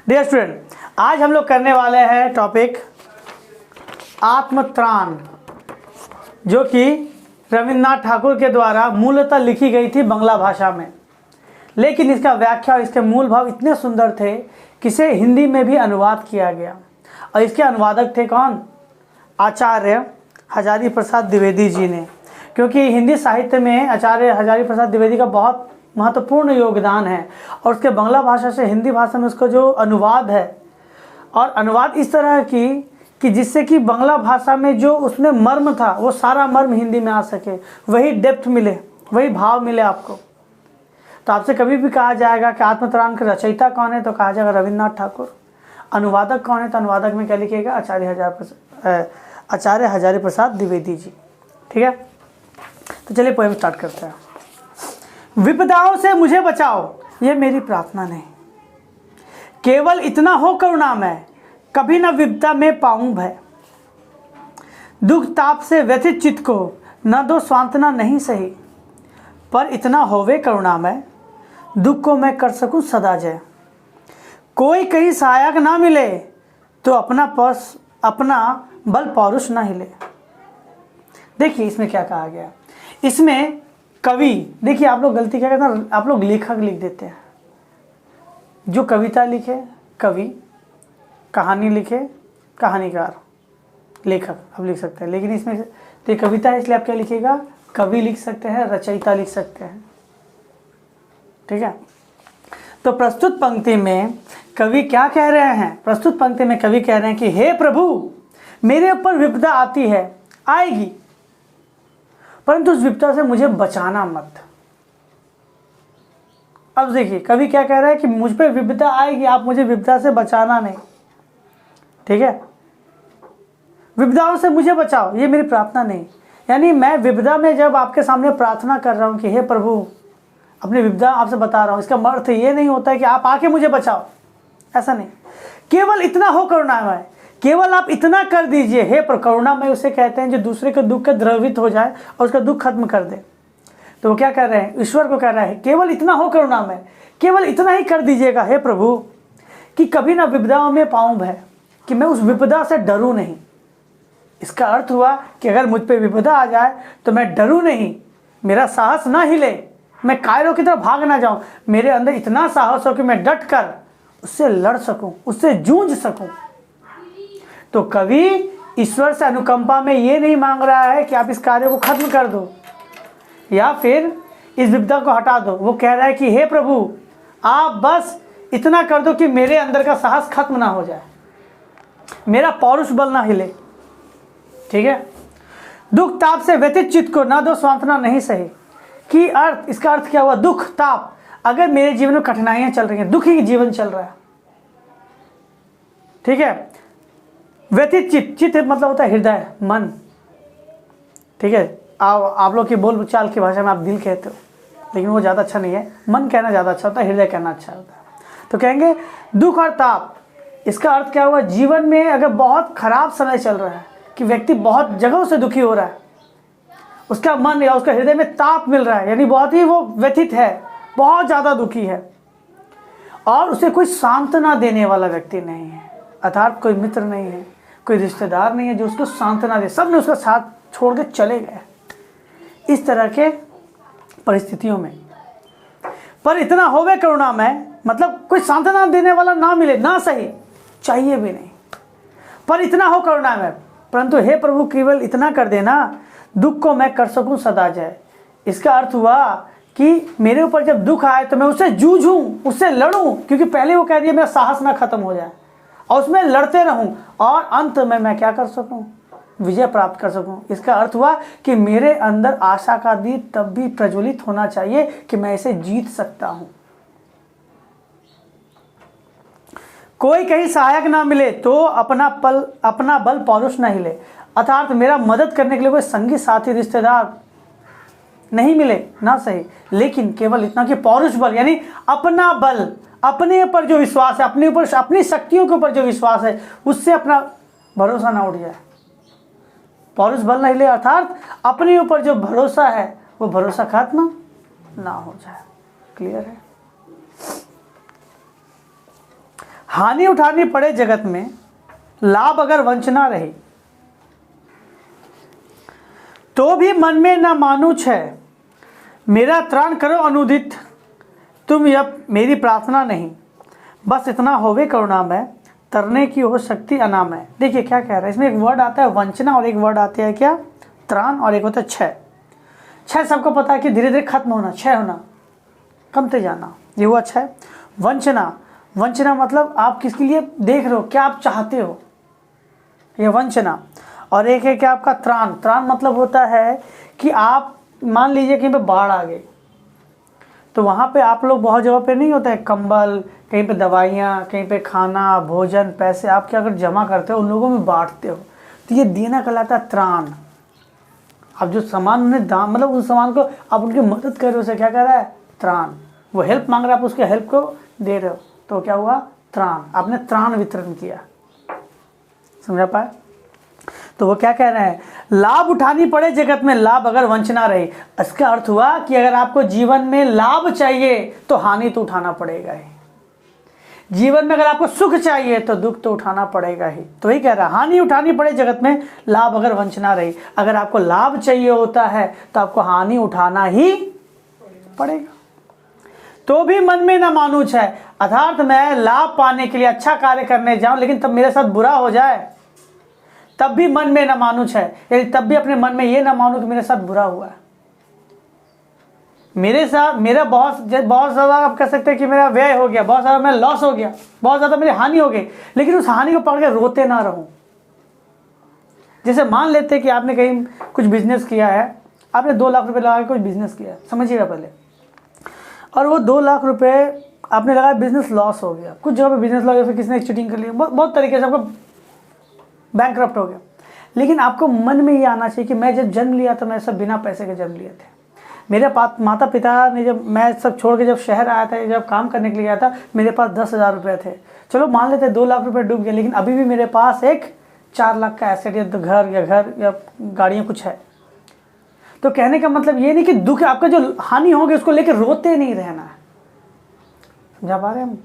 Dear student, आज हम लोग करने वाले हैं टॉपिक आत्मत्राण, जो कि रविन्द्रनाथ ठाकुर के द्वारा मूलतः लिखी गई थी बांग्ला भाषा में, लेकिन इसका व्याख्या और इसके मूल भाव इतने सुंदर थे कि इसे हिंदी में भी अनुवाद किया गया। और इसके अनुवादक थे कौन? आचार्य हजारी प्रसाद द्विवेदी जी ने। क्योंकि हिंदी साहित्य में आचार्य हजारी प्रसाद द्विवेदी का बहुत महत्वपूर्ण योगदान है और उसके बांग्ला भाषा से हिंदी भाषा में उसका जो अनुवाद है, और अनुवाद इस तरह कि जिससे कि बांग्ला भाषा में जो उसमें मर्म था वो सारा मर्म हिंदी में आ सके, वही डेप्थ मिले, वही भाव मिले आपको। तो आपसे कभी भी कहा जाएगा कि आत्मत्राण के रचयिता कौन है, तो कहा जाएगा रविन्द्रनाथ ठाकुर। अनुवादक कौन है, तो अनुवादक में क्या लिखिएगा? आचार्य हजारी प्रसाद द्विवेदी जी। ठीक है, तो चलिए पोएम स्टार्ट करते हैं। विपदाओं से मुझे बचाओ, ये मेरी प्रार्थना नहीं, केवल इतना हो करुणा मैं, कभी न विपदा में पाऊं भय। दुख ताप से व्यथित चित्त को न दो सांत्वना नहीं सही, पर इतना होवे करुणा मैं, दुख को मैं कर सकूं सदा जय। कोई कहीं सहायक ना मिले तो अपना बल पौरुष ना हिले। देखिए इसमें क्या कहा गया। इसमें कवि, देखिए आप लोग गलती क्या करते हैं, आप लोग लेखक लिख देते हैं। जो कविता लिखे कवि, कहानी लिखे कहानीकार, लेखक आप लिख सकते हैं। लेकिन इसमें तो कविता है, इसलिए आप क्या लिखिएगा? कवि लिख सकते हैं, रचयिता लिख सकते हैं। ठीक है, तो प्रस्तुत पंक्ति में कवि क्या कह रहे हैं? प्रस्तुत पंक्ति में कवि कह रहे हैं कि हे प्रभु, मेरे ऊपर विपदा आती है, आएगी, परंतु उस विपदा से मुझे बचाना मत। अब देखिए कवि क्या कह रहा है कि मुझ पे विपदा आएगी, आप मुझे विपदा से बचाना नहीं। ठीक है, विपदाओं से मुझे बचाओ, ये मेरी प्रार्थना नहीं। यानी मैं विपदा में जब आपके सामने प्रार्थना कर रहा हूं कि हे प्रभु, अपनी विपदा आपसे बता रहा हूं, इसका अर्थ ये नहीं होता है कि आप आके मुझे बचाओ, ऐसा नहीं। केवल इतना हो करुणामय, केवल आप इतना कर दीजिए। हे करुणामय उसे कहते हैं जो दूसरे के दुख के द्रवित हो जाए और उसका दुख खत्म कर दे। तो वो क्या कर रहे हैं? ईश्वर को कह रहा है केवल इतना हो करुणामय, केवल इतना ही कर दीजिएगा हे प्रभु कि कभी ना विपदाओं में पाऊं भय, कि मैं उस विपदा से डरूं नहीं। इसका अर्थ हुआ कि अगर मुझ पे विपदा आ जाए तो मैं डरूं नहीं, मेरा साहस ना हिले, मैं कायरों की तरफ भाग ना जाऊं। मेरे अंदर इतना साहस हो कि मैं डट कर उससे लड़ सकूं, उससे जूझ सकूं। तो कवि ईश्वर से अनुकंपा में ये नहीं मांग रहा है कि आप इस कार्य को खत्म कर दो या फिर इस विपदा को हटा दो। वो कह रहा है कि हे प्रभु, आप बस इतना कर दो कि मेरे अंदर का साहस खत्म ना हो जाए, मेरा पौरुष बल ना हिले। ठीक है, दुख ताप से व्यथित चित्त को ना दो सांत्वना नहीं सही। कि अर्थ, इसका अर्थ क्या हुआ? दुख ताप, अगर मेरे जीवन में कठिनाइयां चल रही हैं, दुखी जीवन चल रहा है, ठीक है। व्यथित चित्त, चित्त मतलब होता है हृदय, मन। ठीक है, आप लोग की बोल चाल की भाषा में आप दिल कहते हो, लेकिन वो ज़्यादा अच्छा नहीं है। मन कहना ज़्यादा अच्छा होता है, हृदय कहना अच्छा होता है। तो कहेंगे दुख और ताप, इसका अर्थ क्या हुआ? जीवन में अगर बहुत खराब समय चल रहा है कि व्यक्ति बहुत जगहों से दुखी हो रहा है, उसका मन या उसका हृदय में ताप मिल रहा है, यानी बहुत ही वो व्यथित है, बहुत ज़्यादा दुखी है, और उसे कोई सांत्वना देने वाला व्यक्ति नहीं है, अर्थात कोई मित्र नहीं है, कोई रिश्तेदार नहीं है जो उसको सांत्वना दे। सब ने उसका साथ छोड़ के चले गए इस तरह के परिस्थितियों में। पर इतना होवे करुणा में, मतलब कोई सांत्वना देने वाला ना मिले ना सही, चाहिए भी नहीं, पर इतना हो करुणा में, परंतु हे प्रभु केवल इतना कर देना, दुख को मैं कर सकूं सदा जय। इसका अर्थ हुआ कि मेरे ऊपर जब दुख आए तो मैं उससे जूझूं, उससे लड़ूं, क्योंकि पहले वो कह दिया मेरा साहस ना खत्म हो जाए, और उसमें लड़ते रहूं और अंत में मैं क्या कर सकूं? विजय प्राप्त कर सकूं। इसका अर्थ हुआ कि मेरे अंदर आशा का दीप तब भी प्रज्वलित होना चाहिए कि मैं इसे जीत सकता हूं। कोई कहीं सहायक ना मिले तो अपना बल पौरुष न हिले, अर्थात मेरा मदद करने के लिए कोई संगी साथी रिश्तेदार नहीं मिले ना सही, लेकिन केवल इतना कि पौरुष बल, यानी अपना बल, अपने ऊपर जो विश्वास है, अपने ऊपर, अपनी शक्तियों के ऊपर जो विश्वास है, उससे अपना भरोसा ना उठ जाए। पौरुष बल नहीं ले, अर्थात अपने ऊपर जो भरोसा है वो भरोसा खत्म ना हो जाए। क्लियर है? हानि उठानी पड़े जगत में, लाभ अगर वंचना रही, तो भी मन में न मानू है, मेरा त्राण करो अनुदित, तुम यह मेरी प्रार्थना नहीं, बस इतना होवे करुणामय, तरने की हो शक्ति अनामय। देखिए क्या कह रहा है इसमें, एक वर्ड आता है वंचना और एक वर्ड आते हैं क्या, त्राण, और एक होता है क्षय। क्षय सबको पता है कि धीरे धीरे खत्म होना, क्षय होना, कमते जाना, ये हुआ क्षय। वंचना, वंचना मतलब आप किसके लिए देख रहे हो, क्या आप चाहते हो, ये वंचना। और एक है क्या आपका त्राण। त्राण मतलब होता है कि आप मान लीजिए कहीं पे बाढ़ आ गई, तो वहाँ पे आप लोग बहुत जगह पे नहीं होता है कंबल, कहीं पे दवाइयाँ, कहीं पे खाना, भोजन, पैसे आप क्या अगर जमा करते हो, उन लोगों में बांटते हो, तो ये देना कहलाता है त्राण। अब जो सामान उन्हें दान, मतलब उस सामान को आप उनकी मदद कर रहे हो, उसे क्या कह रहा है, त्राण। वो हेल्प मांग रहा है, आप उसके हेल्प को दे रहे हो, तो क्या हुआ, त्राण। आपने त्राण वितरण किया। समझा पाए? तो वो क्या कह रहे हैं, लाभ उठानी पड़े जगत में, लाभ अगर वंचना रहे। इसका अर्थ हुआ कि अगर आपको जीवन में लाभ चाहिए तो हानि तो उठाना पड़ेगा ही। जीवन में अगर आपको सुख चाहिए तो दुख तो उठाना पड़ेगा ही। तो वही कह रहा है, हानि उठानी पड़े जगत में, लाभ अगर वंचना रही। अगर आपको लाभ चाहिए होता है तो आपको हानि उठाना ही पड़ेगा। तो भी मन में न मानू है, अर्थात मैं लाभ पाने के लिए अच्छा कार्य करने जाऊं, लेकिन तब मेरे साथ बुरा हो जाए, तब भी मन में न मानू है, यानी तब भी अपने मन में ये ना मानू कि मेरे साथ बुरा हुआ है, मेरे साथ मेरा बहुत ज़्यादा आप कह सकते हैं कि मेरा व्यय हो गया, बहुत ज़्यादा मेरा लॉस हो गया, बहुत ज़्यादा मेरी हानि हो गई, लेकिन उस हानि को पकड़ के रोते ना रहूं। जैसे मान लेते हैं कि आपने कहीं कुछ बिजनेस किया है, आपने 2 लाख रुपए लगा के कुछ बिजनेस किया, समझिएगा पहले, और वो 2 लाख रुपए आपने लगाया, बिजनेस लॉस हो गया, कुछ जगह पे बिजनेस लॉस, फिर किसी ने चीटिंग कर लिया, बहुत तरीके से आपको बैंकक्रप्ट हो गया। लेकिन आपको मन में ये आना चाहिए कि मैं जब जन्म लिया तो मैं सब बिना पैसे के जन्म लिए थे। मेरे माता पिता ने, जब मैं सब छोड़ के जब शहर आया था, जब काम करने के लिए आया था, मेरे पास 10,000 रुपये थे। चलो मान लेते 2 लाख रुपए डूब गए, लेकिन अभी भी मेरे पास एक 4 लाख का एसेट या घर या गाड़ियाँ कुछ है। तो कहने का मतलब ये नहीं कि दुख, आपका जो हानि होगी उसको लेकर रोते नहीं रहना है। समझा पा रहे हैं हम?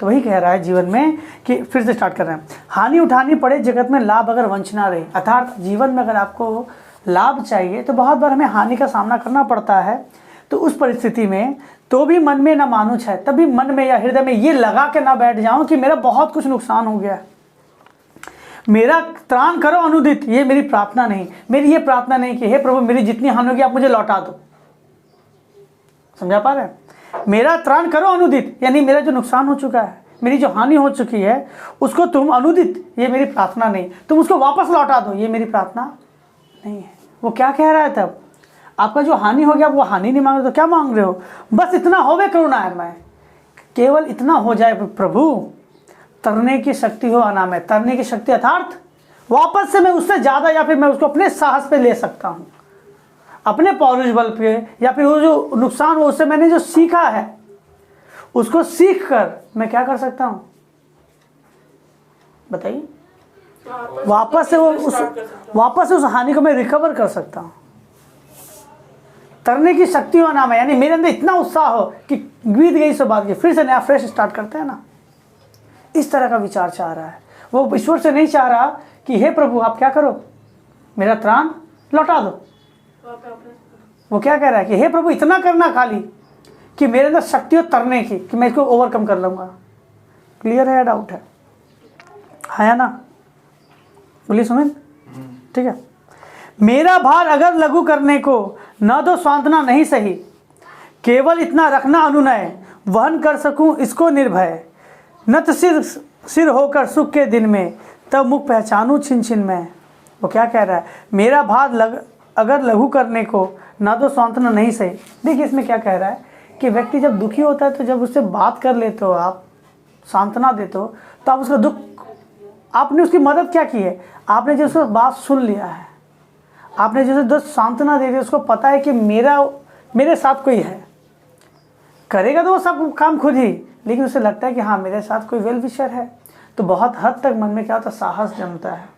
तो वही कह रहा है जीवन में कि फिर से स्टार्ट कर रहे हैं, हानि उठानी पड़े जगत में, लाभ अगर वंचना रहे। अर्थात जीवन में अगर आपको लाभ चाहिए तो बहुत बार हमें हानि का सामना करना पड़ता है। तो उस परिस्थिति में तो भी मन में ना मानू है, तभी मन में या हृदय में ये लगा के ना बैठ जाऊं कि मेरा बहुत कुछ नुकसान हो गया, मेरा त्राण करो अनुदित, ये मेरी प्रार्थना नहीं। मेरी ये प्रार्थना नहीं कि हे प्रभु मेरी जितनी हानि होगी आप मुझे लौटा दो। समझा पा रहे हैं? मेरा त्राण करो अनुदित, यानी मेरा जो नुकसान हो चुका है, मेरी जो हानि हो चुकी है, उसको तुम अनुदित, ये मेरी प्रार्थना नहीं, तुम उसको वापस लौटा दो, ये मेरी प्रार्थना नहीं है। वो क्या कह रहा है तब, आपका जो हानि हो गया वो हानि नहीं मांग रहे तो क्या मांग रहे हो, बस इतना होवे करुणा है, मैं केवल इतना हो जाए प्रभु, तरने की शक्ति हो अनामय। तरने की शक्ति अर्थात वापस से मैं उससे ज़्यादा, या फिर मैं उसको अपने साहस पे ले सकता हूँ, अपने पौरुष बल पे, या फिर वो जो नुकसान हो उससे मैंने जो सीखा है उसको सीख कर मैं क्या कर सकता हूँ, बताइए, वापस से उस हानि को मैं रिकवर कर सकता हूँ। तरने की शक्ति हो नाम है, यानी मेरे अंदर इतना उत्साह हो कि बीत गई सब बात की, फिर से नया फ्रेश स्टार्ट करते हैं ना, इस तरह का विचार चाह रहा है। वो ईश्वर से नहीं चाह रहा कि हे प्रभु आप क्या करो, मेरा त्राण लौटा दो। वो क्या कह रहा है कि हे प्रभु इतना करना खाली कि मेरे अंदर शक्ति हो तरने की, कि मैं इसको ओवरकम कर लूँगा। क्लियर है या डाउट है या ना? बोलिए सुमित, ठीक है। मेरा भार अगर लघु करने को न दो सांत्वना नहीं सही, केवल इतना रखना अनुनय, वहन कर सकूं इसको निर्भय, नत सिर होकर सुख के दिन में, तब मुख पहचानूं छिन छिन में। वो क्या कह रहा है, मेरा भार अगर लघु करने को न दो सांत्वना नहीं सही। देखिए इसमें क्या कह रहा है कि व्यक्ति जब दुखी होता है तो जब उससे बात कर लेते हो, आप सांत्वना देते हो, तो आप उसका दुख, आपने उसकी मदद क्या की है, आपने जो उसको बात सुन लिया है, आपने जैसे दोस्त सांत्वना दे दी, उसको पता है कि मेरे साथ कोई है, करेगा तो वो सब काम खुद ही, लेकिन उसे लगता है कि हाँ मेरे साथ कोई वेल विशर है, तो बहुत हद तक मन में क्या होता है, साहस जमता है,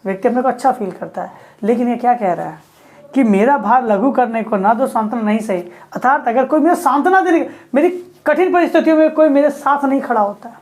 व्यक्ति अपने को अच्छा फील करता है। लेकिन ये क्या कह रहा है कि मेरा भार लघु करने को ना दो सांत्वना नहीं सही, अर्थात अगर कोई मेरा सांत्वना देने, मेरी कठिन परिस्थितियों में कोई मेरे साथ नहीं खड़ा होता है,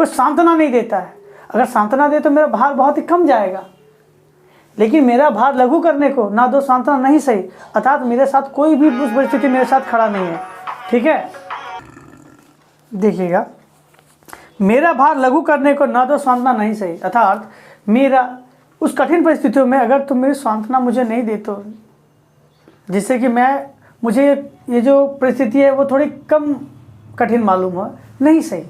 कोई सांत्वना नहीं देता है। अगर सांत्वना दे तो मेरा भार बहुत ही कम जाएगा, लेकिन मेरा भार लघु करने को ना दो सांत्वना नहीं सही, अर्थात मेरे साथ कोई भी उस परिस्थिति मेरे साथ खड़ा नहीं है। ठीक है, देखिएगा, मेरा भार लघु करने को ना दो सांत्वना नहीं सही, अर्थात मेरा उस कठिन परिस्थितियों में अगर तुम मेरी सांत्वना मुझे नहीं दे तो, जिससे कि मुझे ये जो परिस्थिति है वो थोड़ी कम कठिन मालूम हो, नहीं सही,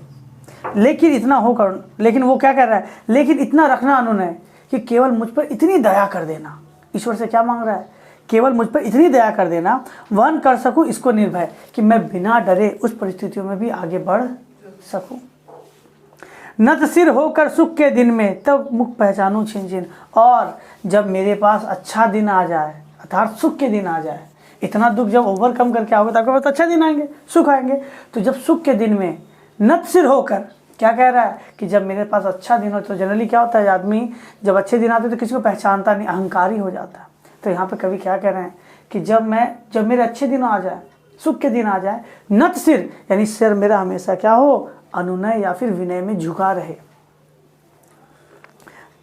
लेकिन इतना होकर, लेकिन वो क्या कह रहा है, लेकिन इतना रखना अनुनय कि केवल मुझ पर इतनी दया कर देना। ईश्वर से क्या मांग रहा है, केवल मुझ पर इतनी दया कर देना, वहन कर सकूं इसको निर्भय, कि मैं बिना डरे उस परिस्थितियों में भी आगे बढ़ सकूं। नत सिर होकर सुख के दिन में तब मुख पहचानूं छिन छिन, और जब मेरे पास अच्छा दिन आ जाए, अर्थात सुख के दिन आ जाए, इतना दुख जब ओवरकम करके आओगे तो आपके पास अच्छा दिन आएंगे, सुख आएंगे। तो जब सुख के दिन में नत सिर होकर, क्या कह रहा है कि जब मेरे पास अच्छा दिन हो, तो जनरली क्या होता है, आदमी जब अच्छे दिन आते तो किसी को पहचानता नहीं, अहंकारी हो जाता है। तो यहाँ पे कवि क्या कह रहे हैं कि जब मेरे अच्छे दिन आ जाए, सुख के दिन आ जाए, नत सिर यानी सिर मेरा हमेशा क्या हो, अनुनय या फिर विनय में झुका रहे,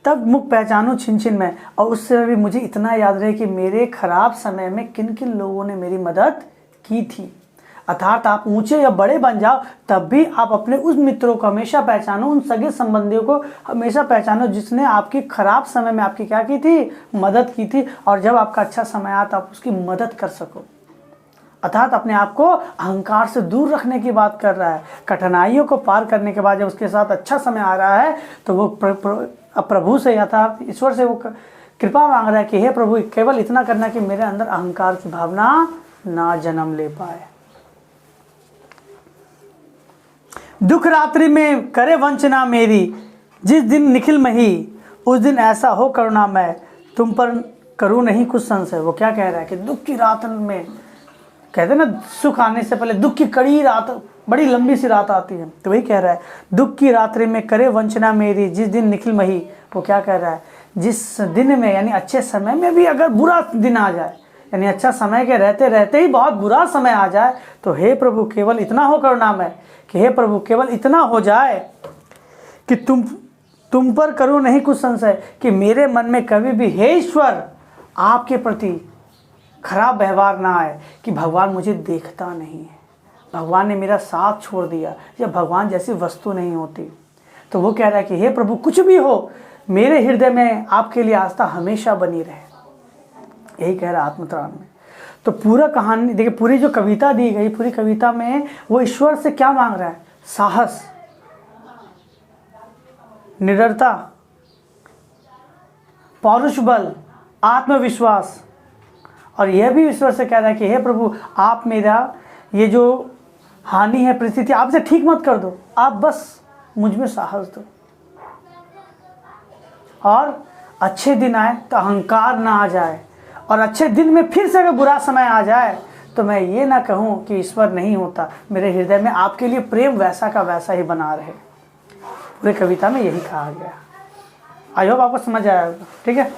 तब मुख पहचानूं छिन छिन में, और उससे भी मुझे इतना याद रहे कि मेरे खराब समय में किन किन लोगों ने मेरी मदद की थी। अर्थात आप ऊंचे या बड़े बन जाओ तब भी आप अपने उस मित्रों को हमेशा पहचानो, उन सगे संबंधियों को हमेशा पहचानो जिसने आपकी खराब समय में आपकी क्या की थी, मदद की थी, और जब आपका अच्छा समय आया तो आप उसकी मदद कर सको। अर्थात अपने आप को अहंकार से दूर रखने की बात कर रहा है। कठिनाइयों को पार करने के बाद जब उसके साथ अच्छा समय आ रहा है तो वो प्रभु से अर्थात ईश्वर से वो कृपा मांग रहा है कि हे प्रभु, केवल इतना करना कि मेरे अंदर अहंकार की भावना ना जन्म ले पाए। दुख रात्रि में करे वंचना मेरी, जिस दिन निखिल मही, उस दिन ऐसा हो करुणा मैं, तुम पर करूँ नहीं कुछ संशय। वो क्या कह रहा है कि दुख की रात में, कहते हैं ना सुख आने से पहले दुख की कड़ी रात, बड़ी लंबी सी रात आती है, तो वही कह रहा है दुख की रात्रि में करे वंचना मेरी, जिस दिन निखिल मही। वो क्या कह रहा है, जिस दिन में यानी अच्छे समय में भी अगर बुरा दिन आ जाए, यानी अच्छा समय के रहते रहते ही बहुत बुरा समय आ जाए, तो हे प्रभु केवल इतना हो करुणा मैं, कि हे प्रभु केवल इतना हो जाए कि तुम पर करूँ नहीं कुछ संशय, कि मेरे मन में कभी भी हे ईश्वर आपके प्रति खराब व्यवहार ना आए, कि भगवान मुझे देखता नहीं है, भगवान ने मेरा साथ छोड़ दिया, या भगवान जैसी वस्तु नहीं होती। तो वो कह रहा है कि हे प्रभु कुछ भी हो, मेरे हृदय में आपके लिए आस्था हमेशा बनी रहे। यही कह रहा है आत्मत्राण में। तो पूरा कहानी देखिए, पूरी जो कविता दी गई, पूरी कविता में वो ईश्वर से क्या मांग रहा है, साहस, निडरता, पौरुष बल, आत्मविश्वास, और यह भी ईश्वर से कह रहा है कि हे प्रभु आप मेरा ये जो हानि है, परिस्थिति आपसे ठीक मत कर दो, आप बस मुझ में साहस दो, और अच्छे दिन आए तो अहंकार ना आ जाए, और अच्छे दिन में फिर से अगर बुरा समय आ जाए तो मैं ये ना कहूँ कि ईश्वर नहीं होता, मेरे हृदय में आपके लिए प्रेम वैसा का वैसा ही बना रहे। पूरे कविता में यही कहा गया। आई होप आपको समझ आया होगा। ठीक है।